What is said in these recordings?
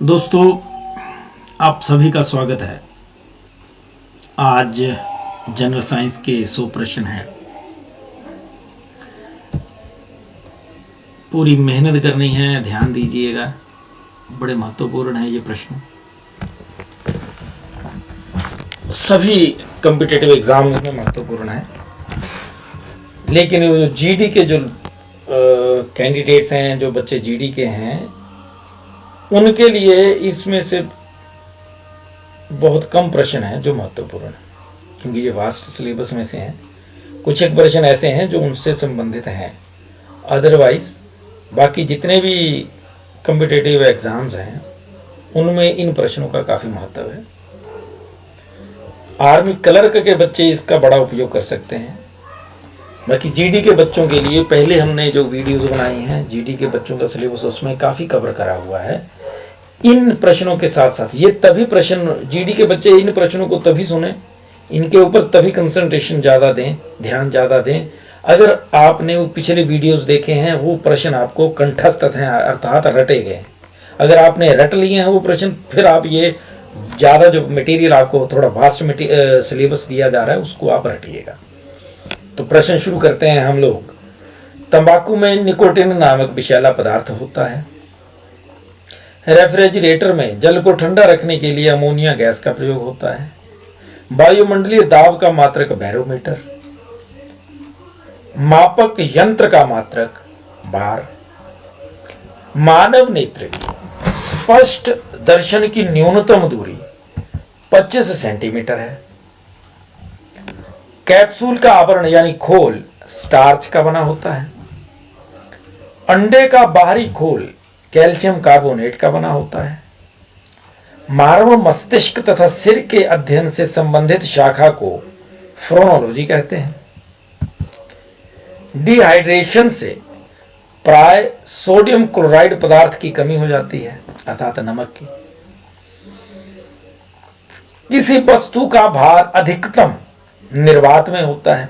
दोस्तों, आप सभी का स्वागत है। आज जनरल साइंस के 100 प्रश्न हैं। पूरी मेहनत करनी है, ध्यान दीजिएगा, बड़े महत्वपूर्ण है ये प्रश्न। सभी कॉम्पिटिटिव एग्जाम्स में महत्वपूर्ण है, लेकिन जीडी के जो कैंडिडेट्स हैं, जो बच्चे जीडी के हैं, उनके लिए इसमें से बहुत कम प्रश्न हैं जो महत्वपूर्ण हैं, क्योंकि ये वास्ट सिलेबस में से हैं। कुछ एक प्रश्न ऐसे हैं जो उनसे संबंधित हैं। अदरवाइज बाकी जितने भी कॉम्पिटिटिव एग्जाम्स हैं उनमें इन प्रश्नों का काफ़ी महत्व है। आर्मी क्लर्क के बच्चे इसका बड़ा उपयोग कर सकते हैं। बाकी जीडी के बच्चों के लिए पहले हमने जो वीडियोस बनाई हैं जीडी के बच्चों का सिलेबस, उसमें काफ़ी कवर करा हुआ है। इन प्रश्नों के साथ साथ ये तभी प्रश्न, जीडी के बच्चे इन प्रश्नों को तभी सुने, इनके ऊपर तभी कंसंट्रेशन ज़्यादा दें, ध्यान ज़्यादा दें, अगर आपने वो पिछले वीडियोस देखे हैं, वो प्रश्न आपको कंठस्थ हैं, अर्थात रटे गए हैं। अगर आपने रट लिए हैं वो प्रश्न, फिर आप ये ज़्यादा जो मटेरियल आपको थोड़ा वास्ट सिलेबस दिया जा रहा है उसको आप रटिएगा। तो प्रश्न शुरू करते हैं हम लोग। तंबाकू में निकोटिन नामक विषैला पदार्थ होता है। रेफ्रिजरेटर में जल को ठंडा रखने के लिए अमोनिया गैस का प्रयोग होता है। वायुमंडलीय दाब का मात्रक बैरोमीटर। मापक यंत्र का मात्रक बार। मानव नेत्र की स्पष्ट दर्शन की न्यूनतम दूरी 25 सेंटीमीटर है। कैप्सूल का आवरण यानी खोल स्टार्च का बना होता है। अंडे का बाहरी खोल कैल्शियम कार्बोनेट का बना होता है। मानव मस्तिष्क तथा सिर के अध्ययन से संबंधित शाखा को फ्रोनोलॉजी कहते हैं। डिहाइड्रेशन से प्राय सोडियम क्लोराइड पदार्थ की कमी हो जाती है, अर्थात नमक की। किसी वस्तु का भार अधिकतम निर्वात में होता है,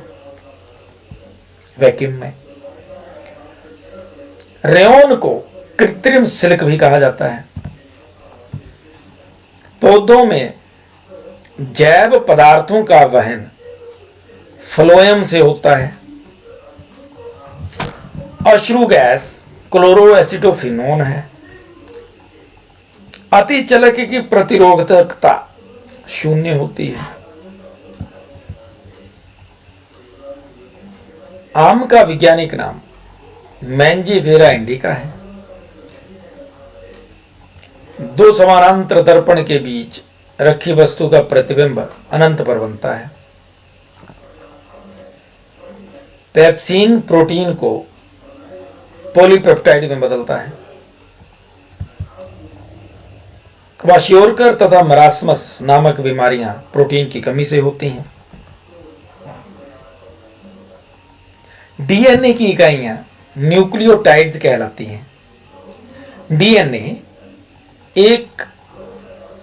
वैक्यूम में। रेयोन को कृत्रिम सिल्क भी कहा जाता है। पौधों में जैव पदार्थों का वहन फ्लोएम से होता है। अश्रु गैस क्लोरोएसिटोफिनोन है। अतिचलक की प्रतिरोधकता 0 होती है। आम का वैज्ञानिक नाम मैंजीवेरा इंडिका है। दो समानांतर दर्पण के बीच रखी वस्तु का प्रतिबिंब अनंत पर बनता है। पेप्सिन प्रोटीन को पॉलीपेप्टाइड में बदलता है। क्वाशियोरकर तथा मरास्मस नामक बीमारियां प्रोटीन की कमी से होती हैं। डीएनए की इकाइयां न्यूक्लियोटाइड्स कहलाती हैं।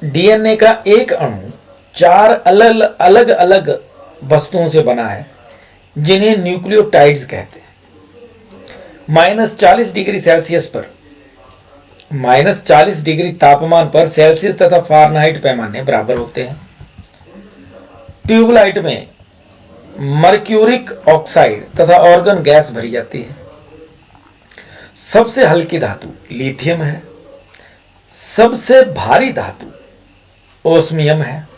डीएनए का एक अणु 4 अलग अलग वस्तुओं से बना है, जिन्हें न्यूक्लियोटाइड्स कहते हैं। -40 डिग्री सेल्सियस पर, -40 डिग्री तापमान पर सेल्सियस तथा फारेनहाइट पैमाने बराबर होते हैं। ट्यूबलाइट में मर्क्यूरिक ऑक्साइड तथा ऑर्गन गैस भरी जाती है। सबसे हल्की धातु लिथियम है। सबसे भारी धातु ओस्मियम है।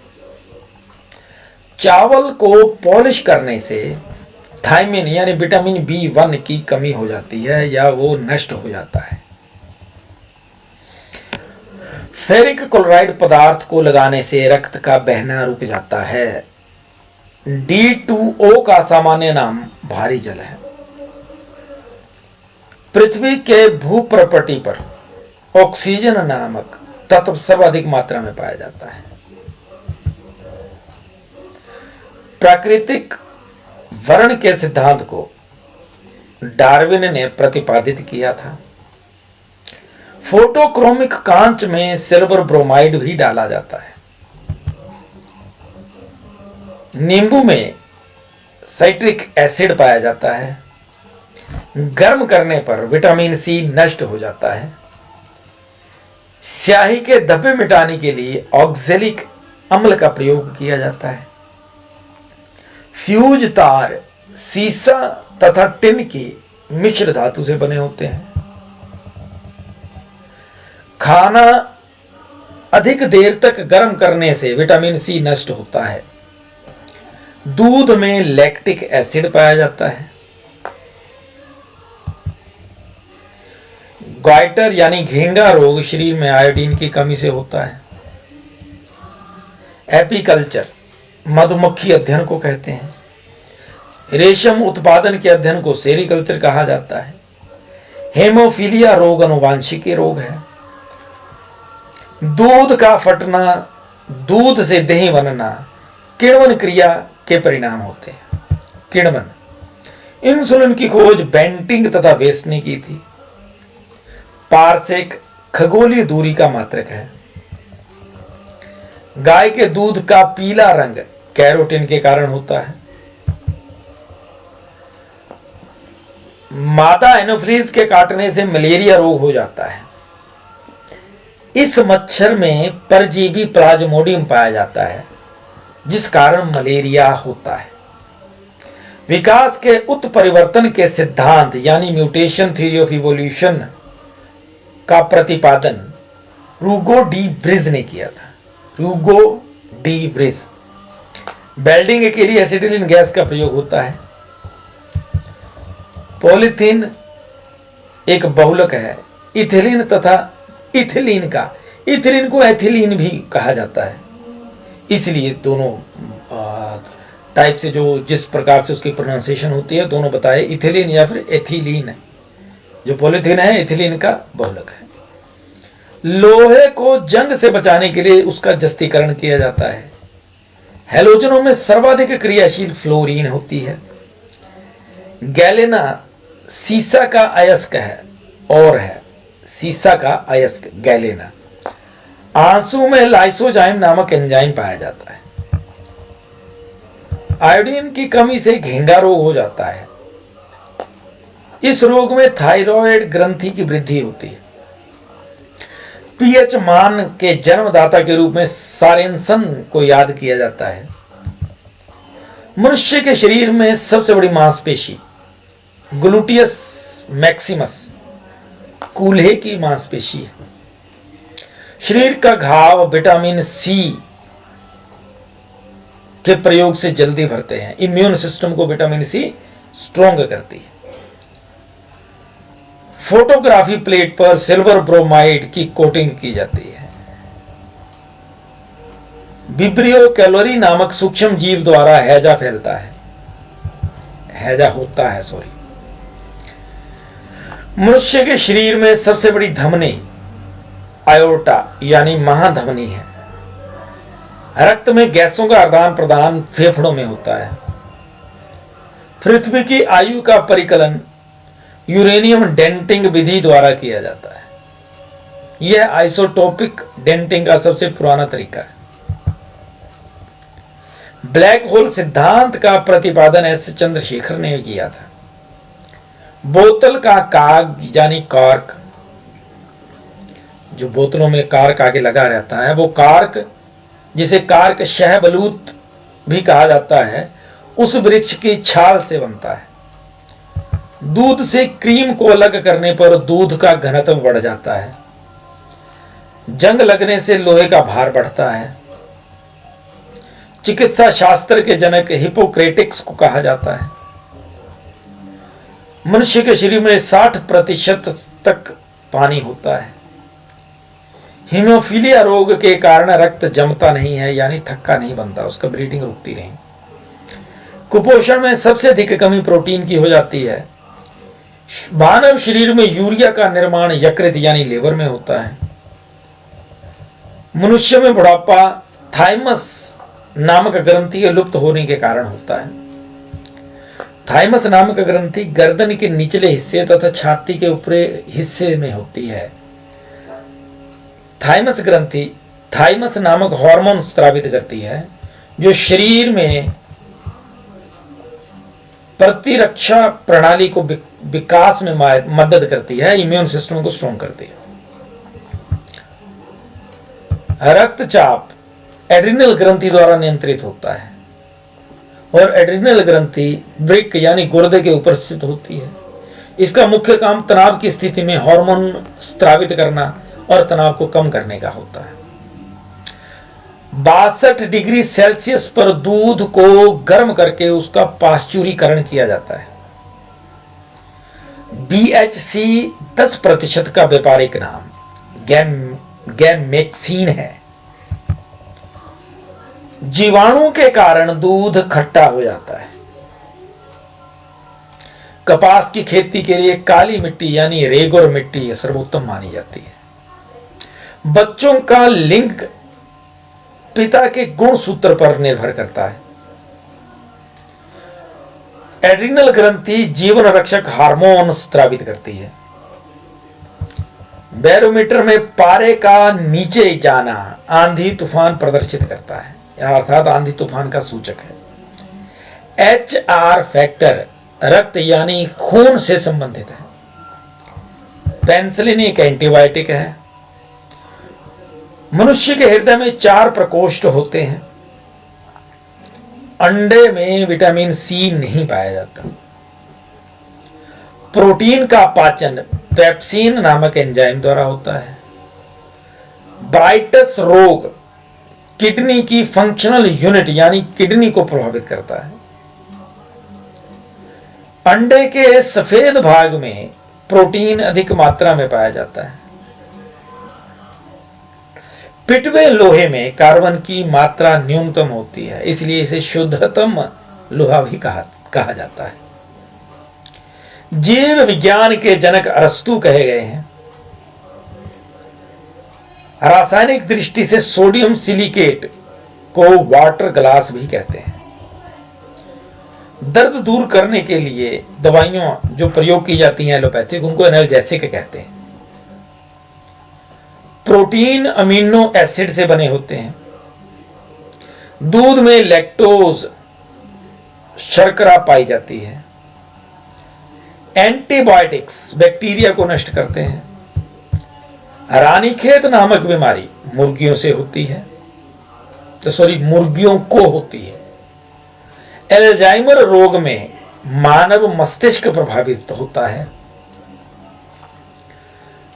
चावल को पॉलिश करने से थायमिन यानी विटामिन B1 की कमी हो जाती है या वो नष्ट हो जाता है। फेरिक क्लोराइड पदार्थ को लगाने से रक्त का बहना रुक जाता है। D2O का सामान्य नाम भारी जल है। पृथ्वी के भूप्रपटी पर ऑक्सीजन नामक तत्व सर्वाधिक मात्रा में पाया जाता है। प्राकृतिक वर्ण के सिद्धांत को डार्विन ने प्रतिपादित किया था। फोटोक्रोमिक कांच में सिल्वर ब्रोमाइड भी डाला जाता है। नींबू में साइट्रिक एसिड पाया जाता है। गर्म करने पर विटामिन सी नष्ट हो जाता है। स्याही के धब्बे मिटाने के लिए ऑक्जेलिक अम्ल का प्रयोग किया जाता है। फ्यूज तार सीसा तथा टिन की मिश्र धातु से बने होते हैं। खाना अधिक देर तक गर्म करने से विटामिन सी नष्ट होता है। दूध में लैक्टिक एसिड पाया जाता है। ग्वाइटर यानी घेंगा रोग शरीर में आयोडीन की कमी से होता है। एपीकल्चर मधुमक्खी अध्ययन को कहते हैं। रेशम उत्पादन के अध्ययन को सेरीकल्चर कहा जाता है। हेमोफीलिया रोग आनुवांशिक रोग है। दूध का फटना, दूध से दही बनना किण्वन क्रिया के परिणाम होते हैं। किण्वन इंसुलिन की खोज बेंटिंग तथा वेस्ट ने की थी। पारसेक खगोलीय दूरी का मात्रक है। गाय के दूध का पीला रंग कैरोटीन के कारण होता है। मादा एनोफ्लीज के काटने से मलेरिया रोग हो जाता है। इस मच्छर में परजीवी प्लाज्मोडियम पाया जाता है, जिस कारण मलेरिया होता है। विकास के उत्परिवर्तन के सिद्धांत यानी म्यूटेशन थ्योरी ऑफ इवोल्यूशन का प्रतिपादन रूगो डी ब्रिज ने किया था। रूगो डी ब्रिज। वेल्डिंग के लिए एसिटिलीन गैस का प्रयोग होता है। पॉलीथीन एक बहुलक है। इथिलीन तथा इथिलीन को एथिलीन भी कहा जाता है। इसलिए दोनों टाइप से जिस प्रकार से उसकी प्रोनाउंसिएशन होती है दोनों बताए, इथिलीन या फिर एथिलीन। जो पॉलीथीन है एथिलीन का बहुलक है। लोहे को जंग से बचाने के लिए उसका जस्तीकरण किया जाता है। हैलोजनों में सर्वाधिक क्रियाशील फ्लोरीन होती है। गैलेना सीसा का अयस्क है और है सीसा का अयस्क गैलेना। आंसू में लाइसोजाइम नामक एंजाइम पाया जाता है। आयोडीन की कमी से घेंगा रोग हो जाता है। इस रोग में थायराइड ग्रंथि की वृद्धि होती है। पीएच मान के जन्मदाता के रूप में सारेंसन को याद किया जाता है। मनुष्य के शरीर में सबसे बड़ी मांसपेशी ग्लूटियस मैक्सिमस कूल्हे की मांसपेशी है। शरीर का घाव विटामिन सी के प्रयोग से जल्दी भरते हैं। इम्यून सिस्टम को विटामिन सी स्ट्रॉन्ग करती है। फोटोग्राफी प्लेट पर सिल्वर ब्रोमाइड की कोटिंग की जाती है। विब्रियो कैलोरी नामक सूक्ष्म जीव द्वारा हैजा फैलता है। हैजा होता है सॉरी। मनुष्य के शरीर में सबसे बड़ी धमनी आयोर्टा यानी महाधमनी है। रक्त में गैसों का आदान प्रदान फेफड़ों में होता है। पृथ्वी की आयु का परिकलन यूरेनियम डेंटिंग विधि द्वारा किया जाता है। यह आइसोटोपिक डेंटिंग का सबसे पुराना तरीका है। ब्लैक होल सिद्धांत का प्रतिपादन एस चंद्रशेखर ने किया था। बोतल का काग यानी कार्क, जो बोतलों में कार्क आगे लगा रहता है, वो कार्क जिसे कार्क शहबलूत भी कहा जाता है, उस वृक्ष की छाल से बनता है। दूध से क्रीम को अलग करने पर दूध का घनत्व बढ़ जाता है। जंग लगने से लोहे का भार बढ़ता है। चिकित्सा शास्त्र के जनक हिपोक्रेटिक्स को कहा जाता है। मनुष्य के शरीर में 60% तक पानी होता है। हीमोफीलिया रोग के कारण रक्त जमता नहीं है, यानी थक्का नहीं बनता, उसका ब्लीडिंग रुकती नहीं। कुपोषण में सबसे अधिक कमी प्रोटीन की हो जाती है। मानव शरीर में यूरिया का निर्माण यकृत यानी लीवर में होता है। मनुष्य में बुढ़ापा थाइमस नामक ग्रंथि के लुप्त होने के कारण होता है। थाइमस नामक ग्रंथि गर्दन के निचले हिस्से तथा छाती के ऊपरी हिस्से में होती है। थाइमस ग्रंथि थाइमस नामक हार्मोन स्रावित करती है, जो शरीर में प्रतिरक्षा प्रणाली को विकास में मदद करती है, इम्यून सिस्टम को स्ट्रॉन्ग करती है। रक्तचाप एड्रिनल ग्रंथि द्वारा नियंत्रित होता है और एड्रिनल ग्रंथि वृक्क यानी गुर्दे के ऊपर स्थित होती है। इसका मुख्य काम तनाव की स्थिति में हार्मोन स्रावित करना और तनाव को कम करने का होता है। 62 डिग्री सेल्सियस पर दूध को गर्म करके उसका पाश्चुरीकरण किया जाता है। BHC 10% का व्यापारिक नाम गैमेक्सिन है। जीवाणु के कारण दूध खट्टा हो जाता है। कपास की खेती के लिए काली मिट्टी यानी रेगुर मिट्टी सर्वोत्तम मानी जाती है। बच्चों का लिंग पिता के गुण सूत्र पर निर्भर करता है। एड्रिनल ग्रंथि जीवन रक्षक हार्मोन स्रावित करती है। बैरोमीटर में पारे का नीचे जाना आंधी तूफान प्रदर्शित करता है, अर्थात आंधी तूफान का सूचक है। HR फैक्टर रक्त यानी खून से संबंधित है। पेनिसिलिन एक एंटीबायोटिक है। मनुष्य के हृदय में 4 प्रकोष्ठ होते हैं। अंडे में विटामिन C नहीं पाया जाता। प्रोटीन का पाचन पेप्सिन नामक एंजाइम द्वारा होता है। ब्राइटस रोग किडनी की फंक्शनल यूनिट यानी किडनी को प्रभावित करता है। अंडे के सफेद भाग में प्रोटीन अधिक मात्रा में पाया जाता है। पिटवे लोहे में कार्बन की मात्रा न्यूनतम होती है, इसलिए इसे शुद्धतम लोहा भी कहा जाता है। जीव विज्ञान के जनक अरस्तु कहे गए हैं। रासायनिक दृष्टि से सोडियम सिलिकेट को वाटर ग्लास भी कहते हैं। दर्द दूर करने के लिए दवाइयां जो प्रयोग की जाती हैं एलोपैथिक, उनको एनाल्जेसिक कहते हैं। प्रोटीन अमीनो एसिड से बने होते हैं। दूध में लैक्टोज शर्करा पाई जाती है। एंटीबायोटिक्स बैक्टीरिया को नष्ट करते हैं। रानीखेत नामक बीमारी मुर्गियों से होती है, मुर्गियों को होती है। एल्जाइमर रोग में मानव मस्तिष्क प्रभावित होता है।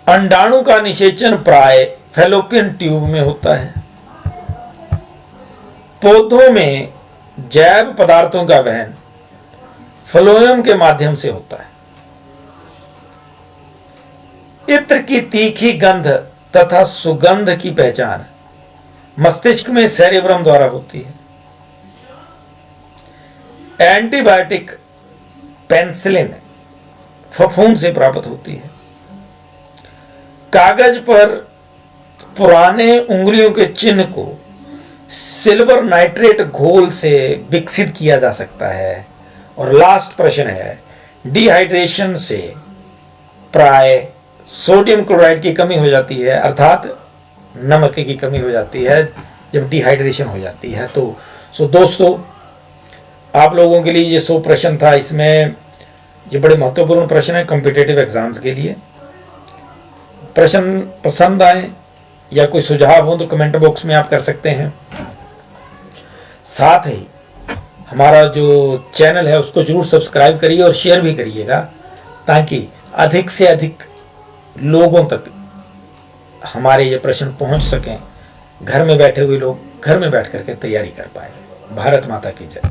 अंडाणु का निषेचन प्राय फैलोपियन ट्यूब में होता है। पौधों में जैव पदार्थों का वहन फ्लोएम के माध्यम से होता है। इत्र की तीखी गंध तथा सुगंध की पहचान मस्तिष्क में सेरेब्रम द्वारा होती है। एंटीबायोटिक पेनिसिलिन फफूंद से प्राप्त होती है। कागज पर पुराने उंगलियों के चिन्ह को सिल्वर नाइट्रेट घोल से विकसित किया जा सकता है। और लास्ट प्रश्न है, डिहाइड्रेशन से प्राय सोडियम क्लोराइड की कमी हो जाती है, अर्थात नमक की कमी हो जाती है जब डिहाइड्रेशन हो जाती है। तो दोस्तों, आप लोगों के लिए ये 100 प्रश्न था। इसमें ये बड़े महत्वपूर्ण प्रश्न है कॉम्पिटिटिव एग्जाम्स के लिए। प्रश्न पसंद आए या कोई सुझाव हो तो कमेंट बॉक्स में आप कर सकते हैं। साथ ही हमारा जो चैनल है उसको जरूर सब्सक्राइब करिए और शेयर भी करिएगा, ताकि अधिक से अधिक लोगों तक हमारे ये प्रश्न पहुंच सकें। घर में बैठे हुए लोग घर में बैठ करके तैयारी कर पाए। भारत माता की जय।